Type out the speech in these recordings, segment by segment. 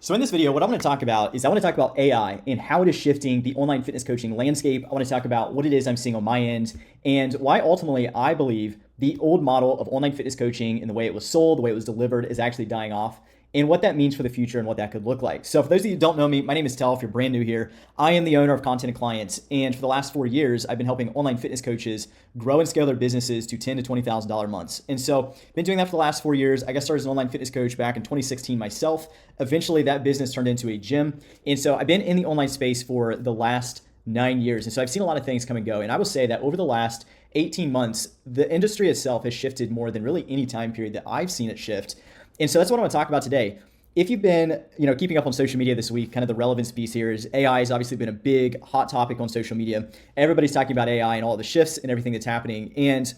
So in this video, what I want to talk about is I want to talk about AI and how it is shifting the online fitness coaching landscape. I want to talk about what it is I'm seeing on my end and why ultimately I believe the old model of online fitness coaching and the way it was sold, the way it was delivered is actually dying off, and what that means for the future and what that could look like. So for those of you who don't know me, my name is Tel. If you're brand new here, I am the owner of Content and Clients. And for the last 4 years, I've been helping online fitness coaches grow and scale their businesses to $10,000 to $20,000 months. And so been doing that for the last 4 years. I got started as an online fitness coach back in 2016 myself. Eventually that business turned into a gym. And so I've been in the online space for the last 9 years. And so I've seen a lot of things come and go. And I will say that over the last 18 months, the industry itself has shifted more than really any time period that I've seen it shift. And so that's what I want to talk about today. If you've been, keeping up on social media this week, kind of the relevance piece here is AI has obviously been a big hot topic on social media. Everybody's talking about AI and all the shifts and everything that's happening. And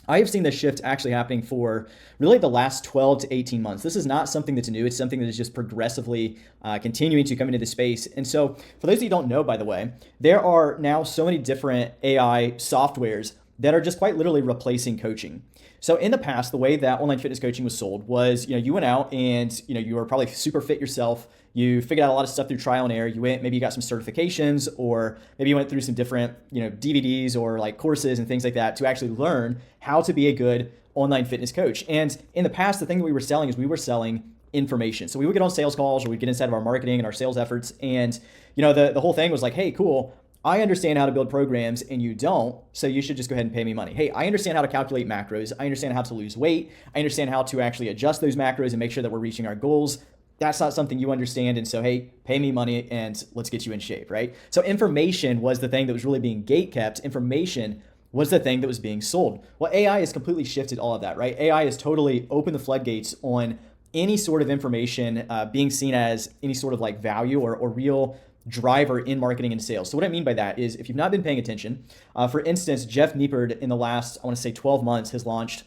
I have seen this shift actually happening for really the last 12 to 18 months. This is not something that's new. It's something that is just progressively continuing to come into the space. And so for those of you who don't know, by the way, there are now so many different AI softwares that are just quite literally replacing coaching. So in the past, the way that online fitness coaching was sold was, you went out and, you were probably super fit yourself. You figured out a lot of stuff through trial and error. You went, maybe you got some certifications, or maybe you went through some different, DVDs or like courses and things like that to actually learn how to be a good online fitness coach. And in the past, the thing that we were selling is we were selling information. So we would get on sales calls or we'd get inside of our marketing and our sales efforts. And, the whole thing was like, hey, cool. I understand how to build programs and you don't, so you should just go ahead and pay me money. Hey, I understand how to calculate macros. I understand how to lose weight. I understand how to actually adjust those macros and make sure that we're reaching our goals. That's not something you understand. And so, hey, pay me money and let's get you in shape, right? So information was the thing that was really being gatekept. Information was the thing that was being sold. Well, AI has completely shifted all of that, right? AI has totally opened the floodgates on any sort of information being seen as any sort of like value or real driver in marketing and sales. So what I mean by that is if you've not been paying attention, for instance, Jeff Niepard in the last, I want to say 12 months has launched,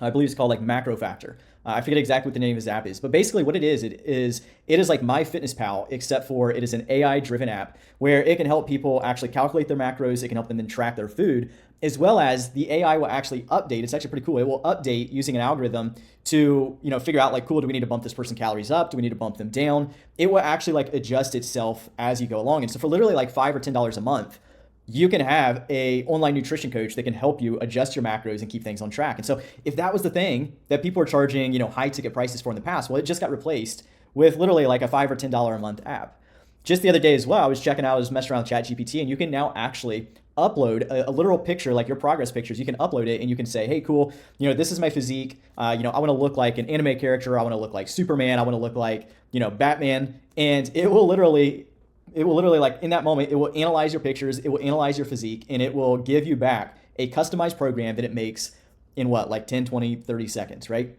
I believe it's called like Macro Factor. I forget exactly what the name of his app is, but basically what it is like MyFitnessPal, except for it is an AI driven app where it can help people actually calculate their macros. It can help them then track their food, as well as the AI will actually update. It's actually pretty cool. It will update using an algorithm to, figure out like, cool, do we need to bump this person calories up? Do we need to bump them down? It will actually like adjust itself as you go along. And so for literally like $5 or $10 a month, you can have a online nutrition coach that can help you adjust your macros and keep things on track. And so if that was the thing that people were charging, high ticket prices for in the past, well, it just got replaced with literally like a $5 or $10 a month app. Just the other day as well, I was messing around with ChatGPT, and you can now actually upload a literal picture, like your progress pictures. You can upload it and you can say, hey, cool, this is my physique. I want to look like an anime character. I want to look like Superman. I want to look like, Batman. And it will literally like in that moment, it will analyze your pictures, it will analyze your physique, and it will give you back a customized program that it makes in like 10, 20, 30 seconds, right?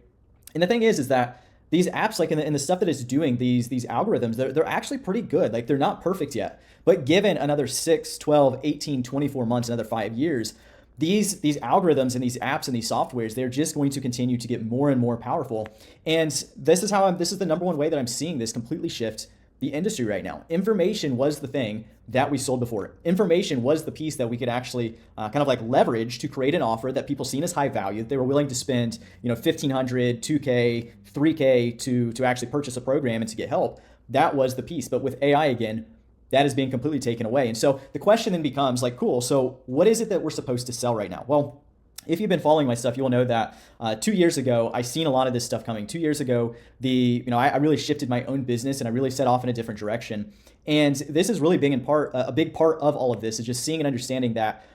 And the thing is that these apps, like in the stuff that it's doing, these algorithms, they're actually pretty good. Like they're not perfect yet, but given another 6, 12, 18, 24 months, another 5 years, these algorithms and these apps and these softwares, they're just going to continue to get more and more powerful. And this is the number one way that I'm seeing this completely shift the industry right now. Information was the thing that we sold before. Information was the piece that we could actually kind of like leverage to create an offer that people seen as high value, that they were willing to spend, $1,500, $2K, $3K to actually purchase a program and to get help. That was the piece. But with AI again, that is being completely taken away. And so the question then becomes like, cool, so what is it that we're supposed to sell right now? Well, if you've been following my stuff, you'll know that 2 years ago, I seen a lot of this stuff coming. 2 years ago, I really shifted my own business and I really set off in a different direction. And this is really being a big part of all of this is just seeing and understanding that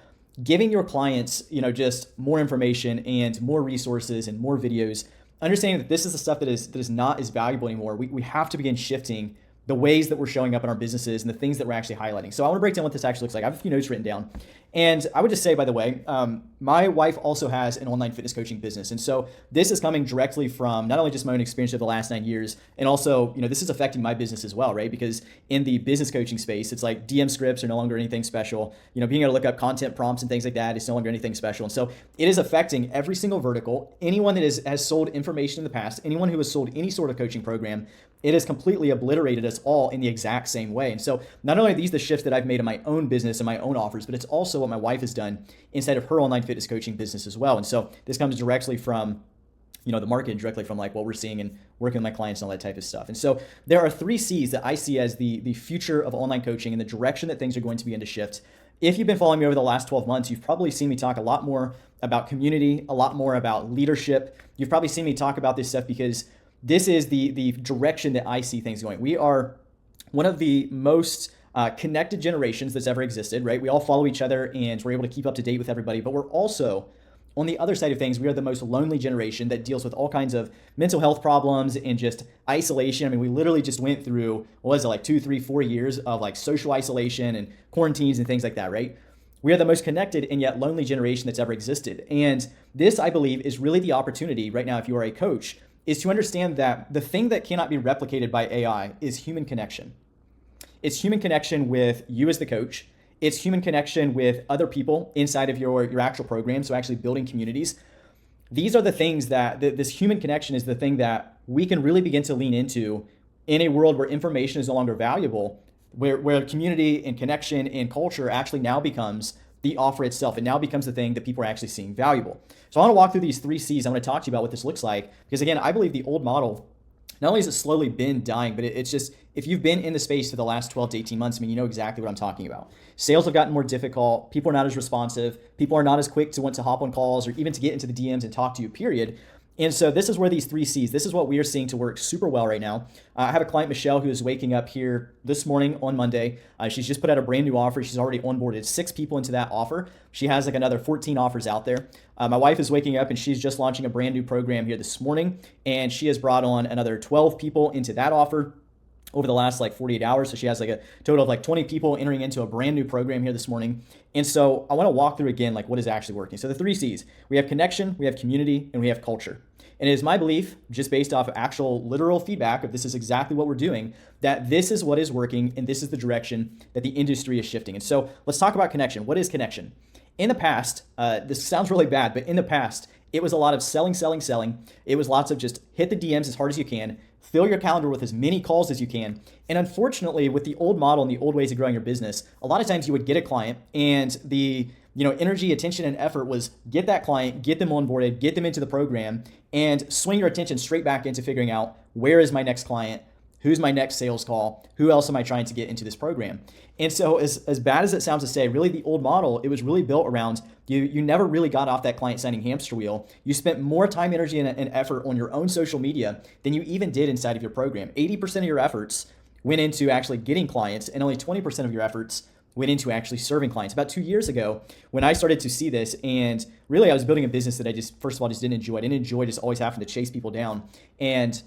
giving your clients, just more information and more resources and more videos, understanding that this is the stuff that is not as valuable anymore. We have to begin shifting the ways that we're showing up in our businesses and the things that we're actually highlighting. So I want to break down what this actually looks like. I have a few notes written down. And I would just say, by the way, my wife also has an online fitness coaching business. And so this is coming directly from not only just my own experience over the last 9 years, and also, this is affecting my business as well, right? Because in the business coaching space, it's like DM scripts are no longer anything special. Being able to look up content prompts and things like that is no longer anything special. And so it is affecting every single vertical. Anyone that has sold information in the past, anyone who has sold any sort of coaching program, it has completely obliterated us all in the exact same way. And so not only are these the shifts that I've made in my own business and my own offers, but it's also what my wife has done inside of her online fitness coaching business as well. And so this comes directly from the market directly from like what we're seeing and working with my clients and all that type of stuff. And so there are 3 C's that I see as the future of online coaching and the direction that things are going to begin to shift. If you've been following me over the last 12 months, you've probably seen me talk a lot more about community, a lot more about leadership. You've probably seen me talk about this stuff because this is the direction that I see things going. We are one of the most connected generations that's ever existed, right? We all follow each other and we're able to keep up to date with everybody, but we're also on the other side of things, we are the most lonely generation that deals with all kinds of mental health problems and just isolation. I mean, we literally just went through, what was it, like 2, 3, 4 years of like social isolation and quarantines and things like that, right? We are the most connected and yet lonely generation that's ever existed. And this, I believe, is really the opportunity right now, if you are a coach, is to understand that the thing that cannot be replicated by AI is human connection. It's human connection with you as the coach. It's human connection with other people inside of your actual program, so actually building communities. These are the things that this human connection is the thing that we can really begin to lean into in a world where information is no longer valuable, where community and connection and culture actually now becomes the offer itself. It now becomes the thing that people are actually seeing valuable. So I want to walk through these 3 C's. I want to talk to you about what this looks like because, again, I believe the old model, not only has it slowly been dying, but it's just, if you've been in the space for the last 12 to 18 months, I mean, you know exactly what I'm talking about. Sales have gotten more difficult. People are not as responsive. People are not as quick to want to hop on calls or even to get into the DMs and talk to you, period. And so this is where these 3 C's, this is what we are seeing to work super well right now. I have a client, Michelle, who is waking up here this morning on Monday. She's just put out a brand new offer. She's already onboarded 6 people into that offer. She has like another 14 offers out there. My wife is waking up and she's just launching a brand new program here this morning. And she has brought on another 12 people into that offer over the last like 48 hours. So she has like a total of like 20 people entering into a brand new program here this morning. And so I want to walk through again, like what is actually working. So the 3 C's, we have connection, we have community, and we have culture. And it is my belief, just based off of actual literal feedback, if this is exactly what we're doing, that this is what is working and this is the direction that the industry is shifting. And so let's talk about connection. What is connection? In the past, this sounds really bad, but in the past, it was a lot of selling. It was lots of just hit the DMs as hard as you can, fill your calendar with as many calls as you can. And unfortunately, with the old model and the old ways of growing your business, a lot of times you would get a client and the energy, attention, and effort was get that client, get them onboarded, get them into the program, and swing your attention straight back into figuring out where is my next client, who's my next sales call, who else am I trying to get into this program. And so as bad as it sounds to say, really the old model, it was really built around you never really got off that client signing hamster wheel. You spent more time, energy, and effort on your own social media than you even did inside of your program. 80% of your efforts went into actually getting clients, and only 20% of your efforts went into actually serving clients. About 2 years ago, when I started to see this, and really I was building a business that I just, first of all, just didn't enjoy. I didn't enjoy just always having to chase people down. And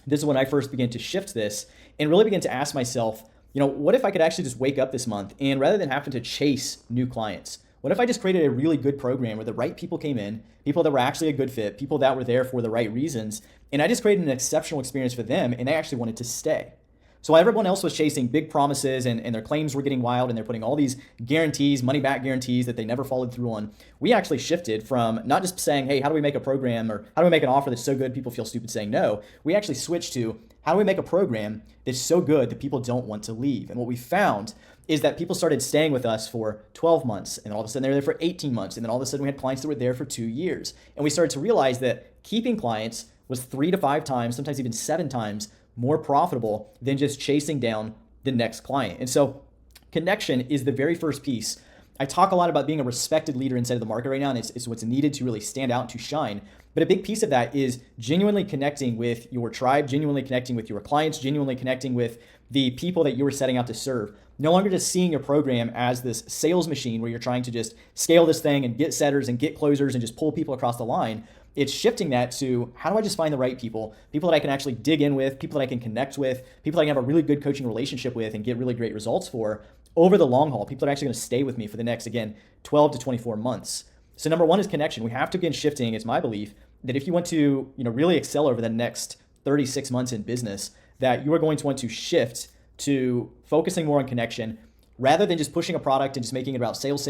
this is when I first began to shift this and really began to ask myself, what if I could actually just wake up this month and rather than having to chase new clients, what if I just created a really good program where the right people came in, people that were actually a good fit, people that were there for the right reasons, and I just created an exceptional experience for them and they actually wanted to stay. So while everyone else was chasing big promises and their claims were getting wild and they're putting all these guarantees, money back guarantees that they never followed through on, we actually shifted from not just saying, hey, how do we make a program or how do we make an offer that's so good people feel stupid saying no? We actually switched to how do we make a program that's so good that people don't want to leave? And what we found is that people started staying with us for 12 months and all of a sudden they were there for 18 months. And then all of a sudden we had clients that were there for 2 years. And we started to realize that keeping clients was 3 to 5 times, sometimes even 7 times more profitable than just chasing down the next client. And so connection is the very first piece. I talk a lot about being a respected leader inside of the market right now, and it's what's needed to really stand out and to shine. But a big piece of that is genuinely connecting with your tribe, genuinely connecting with your clients, genuinely connecting with the people that you were setting out to serve. No longer just seeing your program as this sales machine where you're trying to just scale this thing and get setters and get closers and just pull people across the line. It's shifting that to how do I just find the right people that I can actually dig in with, people that I can connect with, people that I can have a really good coaching relationship with and get really great results for over the long haul, people that are actually going to stay with me for the next, again, 12 to 24 months. So number one is connection. We have to begin shifting. It's my belief that if you want to really excel over the next 36 months in business, that you are going to want to shift to focusing more on connection rather than just pushing a product and just making it about sales,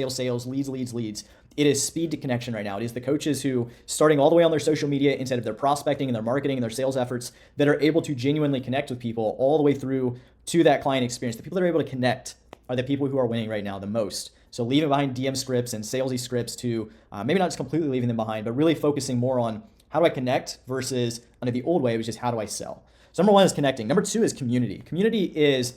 leads. It is speed to connection right now. It is the coaches who, starting all the way on their social media instead of their prospecting and their marketing and their sales efforts, that are able to genuinely connect with people all the way through to that client experience. The people that are able to connect are the people who are winning right now the most. So leaving behind DM scripts and salesy scripts to maybe not just completely leaving them behind, but really focusing more on how do I connect versus under the old way, it was just how do I sell? So number one is connecting. Number two is community. Community is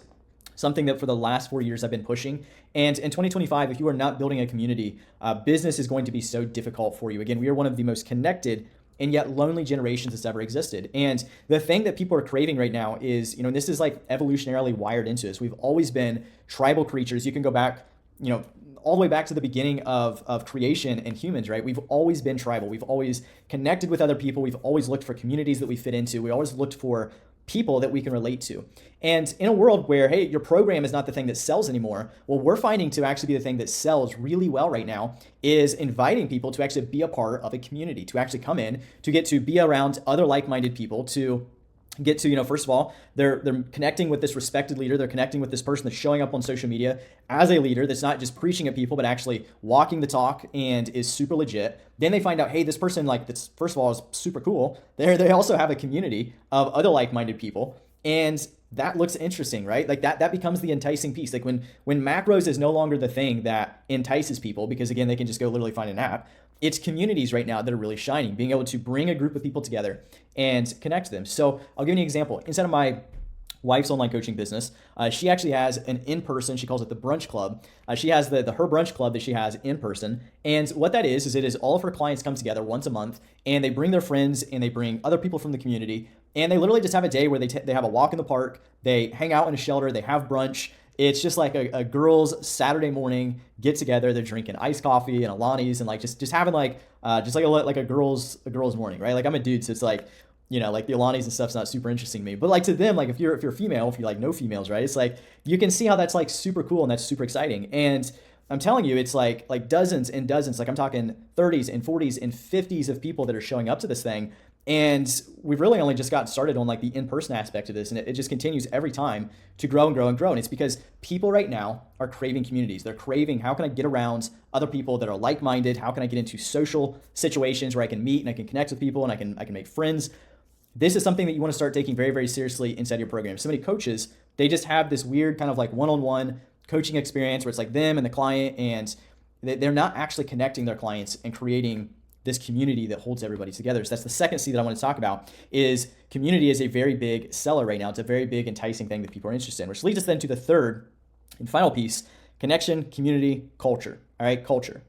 something that for the last 4 years I've been pushing. And in 2025, if you are not building a community, business is going to be so difficult for you. Again, we are one of the most connected and yet lonely generations that's ever existed. And the thing that people are craving right now is, and this is like evolutionarily wired into us. We've always been tribal creatures. You can go back, all the way back to the beginning of creation and humans, right? We've always been tribal. We've always connected with other people. We've always looked for communities that we fit into. We always looked for people that we can relate to. And in a world where, hey, your program is not the thing that sells anymore, what we're finding to actually be the thing that sells really well right now is inviting people to actually be a part of a community, to actually come in, to get to be around other like-minded people, to get to, first of all, they're connecting with this respected leader. They're connecting with this person that's showing up on social media as a leader that's not just preaching at people, but actually walking the talk and is super legit. Then they find out, hey, this person, that's first of all is super cool. They also have a community of other like-minded people. And that looks interesting, right? Like that becomes the enticing piece. Like when macros is no longer the thing that entices people, because again, they can just go literally find an app. It's communities right now that are really shining, being able to bring a group of people together and connect them. So I'll give you an example. Inside of my wife's online coaching business, she actually has an in-person, she calls it the brunch club. She has her brunch club that she has in person. And what that is it is all of her clients come together once a month and they bring their friends and they bring other people from the community. And they literally just have a day where they have a walk in the park, they hang out in a shelter, they have brunch. It's just like a girls' Saturday morning get together. They're drinking iced coffee and Alani's and just having a girls' morning, right? Like I'm a dude, so it's like, like the Alani's and stuff's not super interesting to me. But like to them, like if you're a female, if you like no females, right? It's like you can see how that's like super cool and that's super exciting. And I'm telling you, it's like dozens and dozens, like I'm talking 30s and 40s and 50s of people that are showing up to this thing. And we've really only just gotten started on like the in-person aspect of this. And it just continues every time to grow and grow and grow. And it's because people right now are craving communities. They're craving, how can I get around other people that are like-minded? How can I get into social situations where I can meet and I can connect with people and I can make friends? This is something that you want to start taking very, very seriously inside your program. So many coaches, they just have this weird kind of like one-on-one coaching experience where it's like them and the client, and they're not actually connecting their clients and creating this community that holds everybody together. So that's the second C that I want to talk about is community is a very big seller right now. It's a very big enticing thing that people are interested in, which leads us then to the third and final piece, connection, community, culture. All right, culture.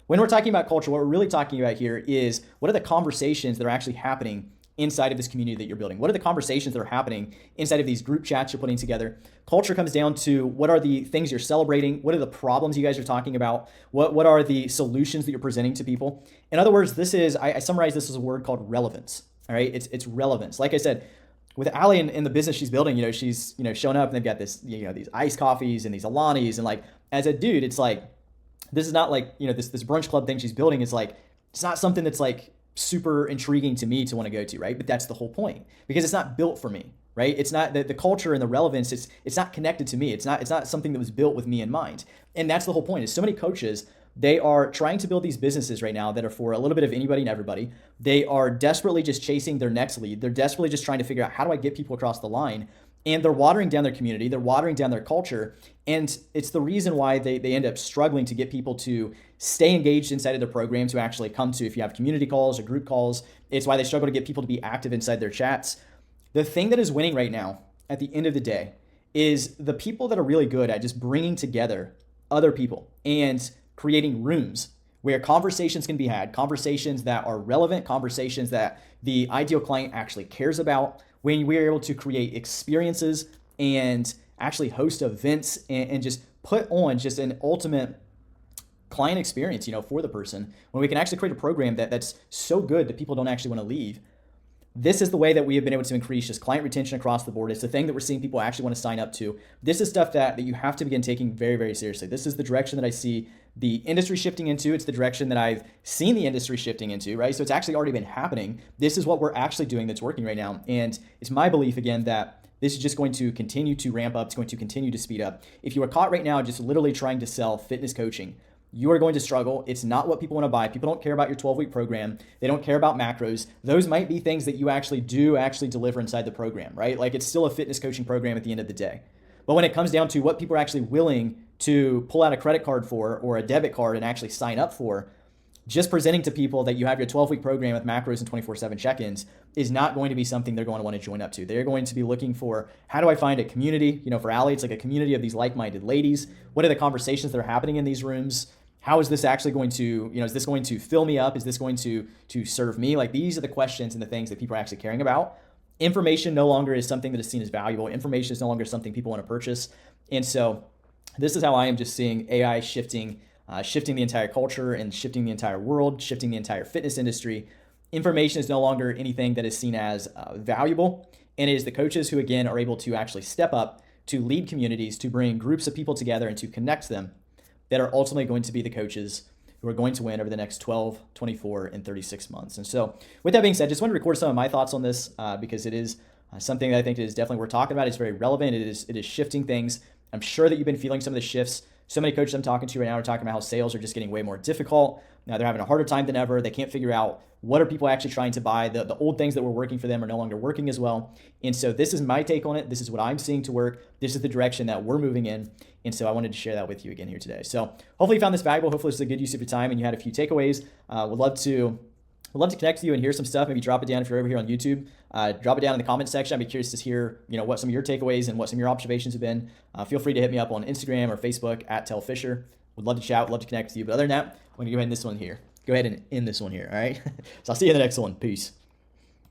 When we're talking about culture, what we're really talking about here is what are the conversations that are actually happening inside of this community that you're building? What are the conversations that are happening inside of these group chats you're putting together? Culture comes down to what are the things you're celebrating? What are the problems you guys are talking about? What are the solutions that you're presenting to people? In other words, I summarize this as a word called relevance. All right, it's relevance. Like I said, with Alli in the business she's building, she's showing up and they've got this, these iced coffees and these Alani's, and like as a dude, it's like this is not like this brunch club thing she's building is like it's not something that's like super intriguing to me to want to go to, right? But that's the whole point, because it's not built for me, right? It's not the culture and the relevance. It's not connected to me. It's not something that was built with me in mind. And that's the whole point. Is so many coaches, they are trying to build these businesses right now that are for a little bit of anybody and everybody. They are desperately just chasing their next lead. They're desperately just trying to figure out how do I get people across the line. And they're watering down their community. They're watering down their culture. And it's the reason why they end up struggling to get people to stay engaged inside of their program, to actually come to, if you have community calls or group calls, it's why they struggle to get people to be active inside their chats. The thing that is winning right now, at the end of the day, is the people that are really good at just bringing together other people and creating rooms where conversations can be had, conversations that are relevant, conversations that the ideal client actually cares about, when we're able to create experiences and actually host events and just put on just an ultimate client experience, for the person, when we can actually create a program that's so good that people don't actually want to leave. This is the way that we have been able to increase just client retention across the board. It's the thing that we're seeing people actually want to sign up to. This is stuff that you have to begin taking very, very seriously. This is the direction that I see the industry shifting into. It's the direction that I've seen the industry shifting into, right? So it's actually already been happening. This is what we're actually doing that's working right now. And it's my belief, again, that this is just going to continue to ramp up. It's going to continue to speed up. If you are caught right now just literally trying to sell fitness coaching, you are going to struggle. It's not what people want to buy. People don't care about your 12-week program. They don't care about macros. Those might be things that you actually deliver inside the program, right? Like it's still a fitness coaching program at the end of the day. But when it comes down to what people are actually willing to pull out a credit card for or a debit card and actually sign up for, just presenting to people that you have your 12-week program with macros and 24/7 check-ins is not going to be something they're going to want to join up to. They're going to be looking for, how do I find a community? For Alli, it's like a community of these like-minded ladies. What are the conversations that are happening in these rooms? How is this actually going to, is this going to fill me up? Is this going to serve me? Like, these are the questions and the things that people are actually caring about. Information no longer is something that is seen as valuable. Information is no longer something people want to purchase. And so this is how I am just seeing AI shifting the entire culture and shifting the entire world, shifting the entire fitness industry. Information is no longer anything that is seen as valuable. And it is the coaches who, again, are able to actually step up to lead communities, to bring groups of people together and to connect them, that are ultimately going to be the coaches who are going to win over the next 12, 24, and 36 months. And so with that being said, just want to record some of my thoughts on this because it is something that I think is definitely worth talking about. It's very relevant. It is shifting things. I'm sure that you've been feeling some of the shifts. So many coaches I'm talking to right now are talking about how sales are just getting way more difficult. Now they're having a harder time than ever. They can't figure out what are people actually trying to buy. The old things that were working for them are no longer working as well. And so this is my take on it. This is what I'm seeing to work. This is the direction that we're moving in. And so I wanted to share that with you again here today. So hopefully you found this valuable. Hopefully this is a good use of your time and you had a few takeaways. Would love to connect with you and hear some stuff. Maybe drop it down if you're over here on YouTube. Drop it down in the comment section. I'd be curious to hear, what some of your takeaways and what some of your observations have been. Feel free to hit me up on Instagram or Facebook at Tell Fisher. Would love to chat. Would love to connect with you. But other than that, I'm going to go ahead and end this one here. All right. So I'll see you in the next one. Peace.